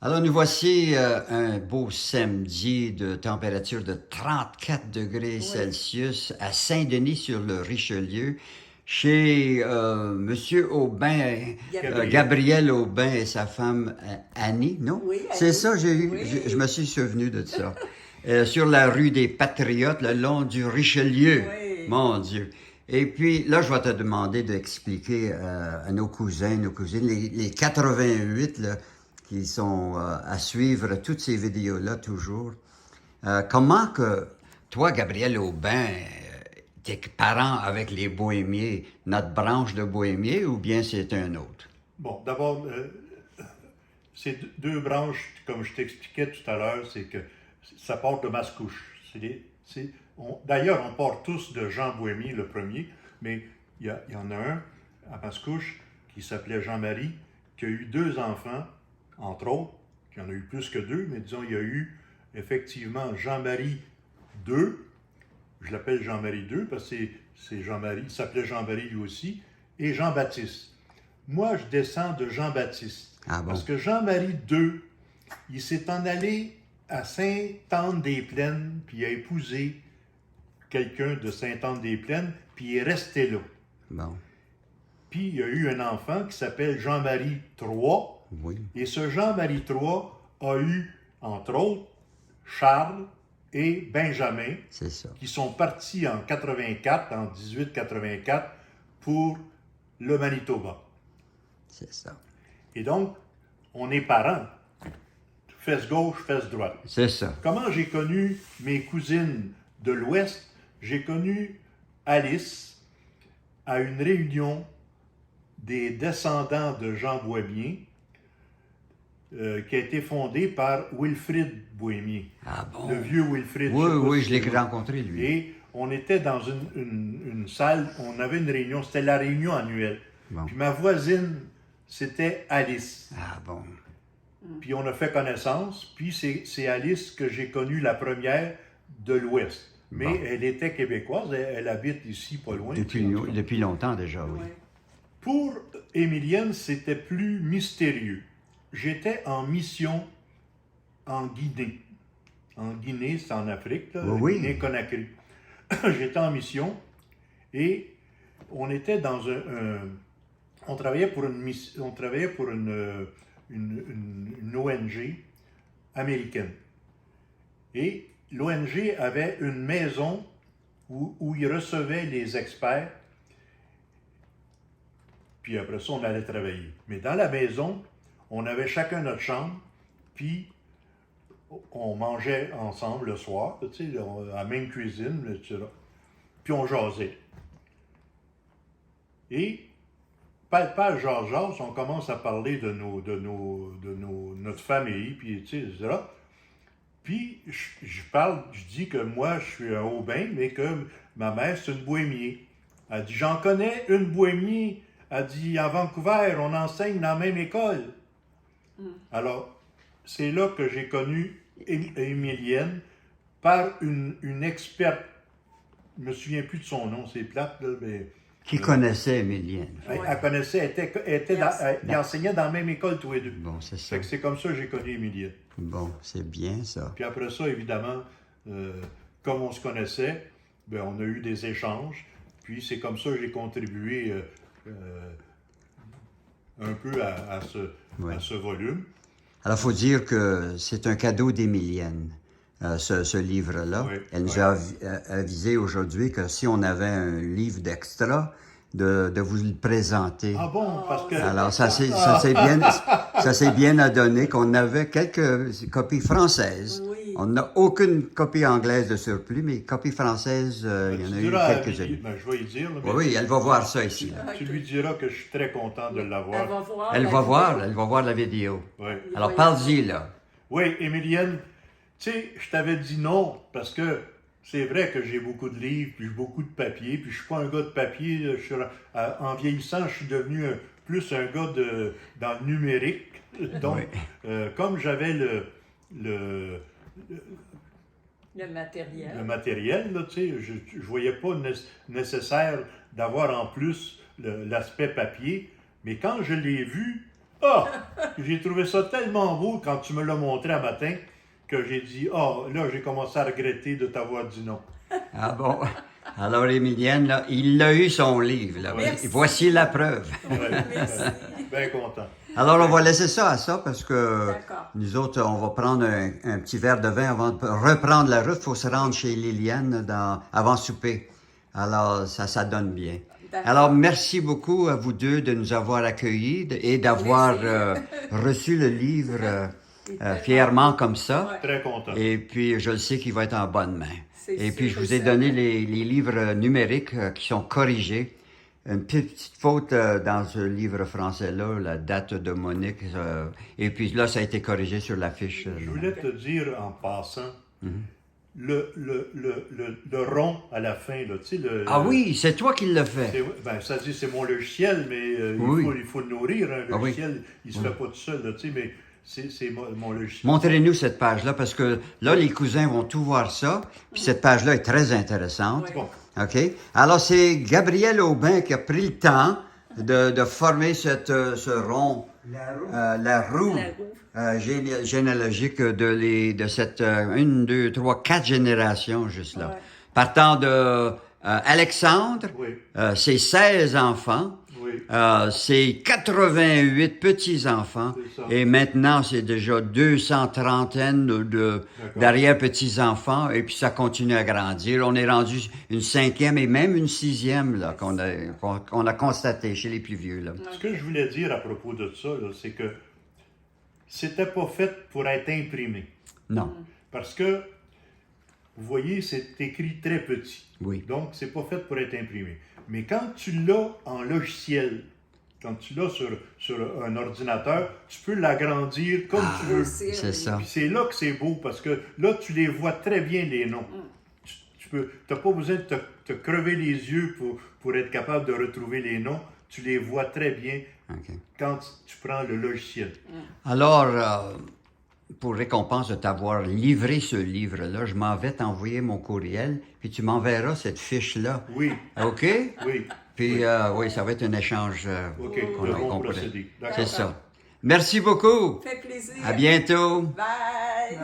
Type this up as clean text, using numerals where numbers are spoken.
Alors, nous voici un beau samedi de température de 34 degrés Oui, Celsius à Saint-Denis sur le Richelieu, chez Monsieur Aubin, Gabriel. Gabriel Aubin et sa femme Annie, non? Oui, C'est Annie. ça, je me Oui, suis souvenu de ça. Sur la rue des Patriotes, le long du Richelieu, oui. mon Dieu. Et puis là, je vais te demander d'expliquer à nos cousins, nos cousines, les 88 là, qui sont à suivre toutes ces vidéos-là toujours. Comment que toi, Gabriel Aubin, t'es parent avec les Bohémiens, notre branche de Bohémiens, ou bien c'est un autre? Bon, d'abord, ces deux branches, comme je t'expliquais tout à l'heure, c'est que ça part de Mascouche. D'ailleurs, on part tous de Jean Bohémie, le premier, mais il y en a un à Mascouche qui s'appelait Jean-Marie, qui a eu deux enfants, entre autres, qui en a eu plus que deux, mais disons, il y a eu effectivement Jean-Marie II, je l'appelle Jean-Marie II parce que c'est Jean-Marie, il s'appelait Jean-Marie lui aussi, et Jean-Baptiste. Moi, je descends de Jean-Baptiste. Ah Parce bon? que Jean-Marie II, il s'est en allé à Sainte-Anne-des-Plaines, puis il a épousé quelqu'un de Sainte-Anne-des-Plaines, puis il est resté là. Bon, Puis il y a eu un enfant qui s'appelle Jean-Marie III, oui, et ce Jean-Marie III a eu, entre autres, Charles et Benjamin, c'est ça. qui sont partis en 84, en 1884, pour le Manitoba. C'est ça. Et donc, on est parents. Fesse gauche, fesse droite. C'est ça. Comment j'ai connu mes cousines de l'Ouest? J'ai connu Alice à une réunion des descendants de Jean Bohémien, qui a été fondée par Wilfrid Bohémien. Ah bon? Le vieux Wilfrid. Oui, je sais pas oui, si je l'ai tu- rencontré, lui. Et on était dans une salle, on avait une réunion, c'était la réunion annuelle. Bon. Puis ma voisine, c'était Alice. Ah bon? Puis on a fait connaissance, puis c'est Alice que j'ai connue la première de l'Ouest. Mais Bon. elle était québécoise, elle habite ici, pas loin. Depuis longtemps déjà, oui. Oui. Pour Émilienne, c'était plus mystérieux. J'étais en mission en Guinée. En Guinée, c'est en Afrique, là, Oui, oui. Guinée-Conakry. J'étais en mission et on était dans on travaillait pour une ONG américaine. Et l'ONG avait une maison où ils recevaient les experts, puis après ça, on allait travailler. Mais dans la maison, on avait chacun notre chambre, puis on mangeait ensemble le soir, tu sais, à la même cuisine, etc. Puis on jasait. Et pas jase, on commence à parler de notre famille, puis tu sais, etc. Puis je parle, je dis que moi je suis un Aubin, mais que ma mère c'est une Bohémien. Elle dit j'en connais une Bohémien. Elle dit à Vancouver, on enseigne dans la même école. Alors c'est là que j'ai connu Émilienne par une experte. Je me souviens plus de son nom, c'est plate là, mais Qui connaissait Émilienne? elle connaissait, elle enseignait dans la même école tous les deux. Bon, c'est ça. Fait que c'est comme ça que j'ai connu Émilienne. Bon, c'est bien ça. Puis après ça, évidemment, comme on se connaissait, ben, on a eu des échanges. Puis c'est comme ça que j'ai contribué un peu à Ouais. ce volume. Alors, il faut dire que c'est un cadeau d'Émilienne, ce livre-là. Oui, Elle nous oui. a avisé aujourd'hui que si on avait un livre d'extra, de vous le présenter. Ah bon, parce que... Alors, ça s'est bien adonné qu'on avait quelques copies françaises. Oui. On n'a aucune copie anglaise de surplus, mais copie française, il y en a tu eu diras à quelques-unes. Amélie, ben, je vais y dire. là, Oui, mais oui, elle va voir ça ici. Là. tu lui diras que je suis très content de Elle l'avoir. va voir. Elle la va voir, vidéo. elle va voir la vidéo. Oui. Alors, parle-y, là. Oui, Émilienne, tu sais, je t'avais dit non, parce que c'est vrai que j'ai beaucoup de livres, puis j'ai beaucoup de papier, puis je suis pas un gars de papier. En vieillissant, je suis devenu plus un gars dans le numérique. Donc, comme j'avais le Le matériel. matériel, là, tu sais, je voyais pas nécessaire d'avoir en plus l'aspect papier. Mais quand je l'ai vu, Ah! J'ai trouvé ça tellement beau quand tu me l'as montré un matin que j'ai dit, ah, là, j'ai commencé à regretter de t'avoir dit non. Ah bon? Alors, Émilienne, là, il a eu son livre. Là. Merci. Voici la preuve. Ouais, Merci. bien content. Alors, on va laisser ça à ça parce que D'accord. nous autres, on va prendre un petit verre de vin avant de reprendre la route. Il faut se rendre chez Liliane avant souper. Alors, ça donne bien. D'accord. Alors, merci beaucoup à vous deux de nous avoir accueillis et d'avoir reçu le livre fièrement comme ça. Ouais. Très content. Et puis, je le sais qu'il va être en bonne main. C'est Et sûr, puis, je c'est vous ai ça. donné les livres numériques qui sont corrigés. Une petite faute dans ce livre français-là, la date de Monique. Et puis là, ça a été corrigé sur la fiche. Je voulais te dire en passant, le rond à la fin, là, tu sais, Ah oui, c'est toi qui l'as fait. Ben, ça dit c'est mon logiciel, mais Oui. il faut le nourrir. Un Ah oui. logiciel, il se fait pas tout seul, là, tu sais, mais c'est mon logiciel. Montrez-nous cette page-là, parce que là, les cousins vont tout voir ça. Puis cette page-là est très intéressante. Ouais. Bon, OK? Alors, c'est Gabriel Aubin qui a pris le temps de former ce rond, la roue, La roue. généalogique de cette 1, 2, 3, 4 générations juste là. Ouais. Partant de Alexandre, oui, ses 16 enfants, oui. ses 88 petits-enfants, C'est ça. et maintenant c'est déjà 230 d'arrière-petits-enfants, et puis ça continue à grandir. On est rendu une 5e et même une 6e là, qu'on a constaté chez les plus vieux. Là. Ce que je voulais dire à propos de ça, là, c'est que c'était pas fait pour être imprimé. Non, Parce que, vous voyez, c'est écrit très petit. oui. Donc, c'est pas fait pour être imprimé. Mais quand tu l'as en logiciel, quand tu l'as sur un ordinateur, tu peux l'agrandir comme tu veux. Aussi, C'est ça. Puis c'est là que c'est beau, parce que là, tu les vois très bien, les noms. Tu n'as pas besoin de te crever les yeux pour être capable de retrouver les noms. Tu les vois très bien OK. quand tu prends le logiciel. Alors, pour récompense de t'avoir livré ce livre-là, je m'en vais t'envoyer mon courriel, puis tu m'enverras cette fiche-là. Oui, OK? oui. Puis, oui, ça va être un échange. OK, qu'on le a- bon qu'on pourrait- procédé. C'est D'accord. ça. Merci beaucoup. Fait plaisir. À bientôt. Bye.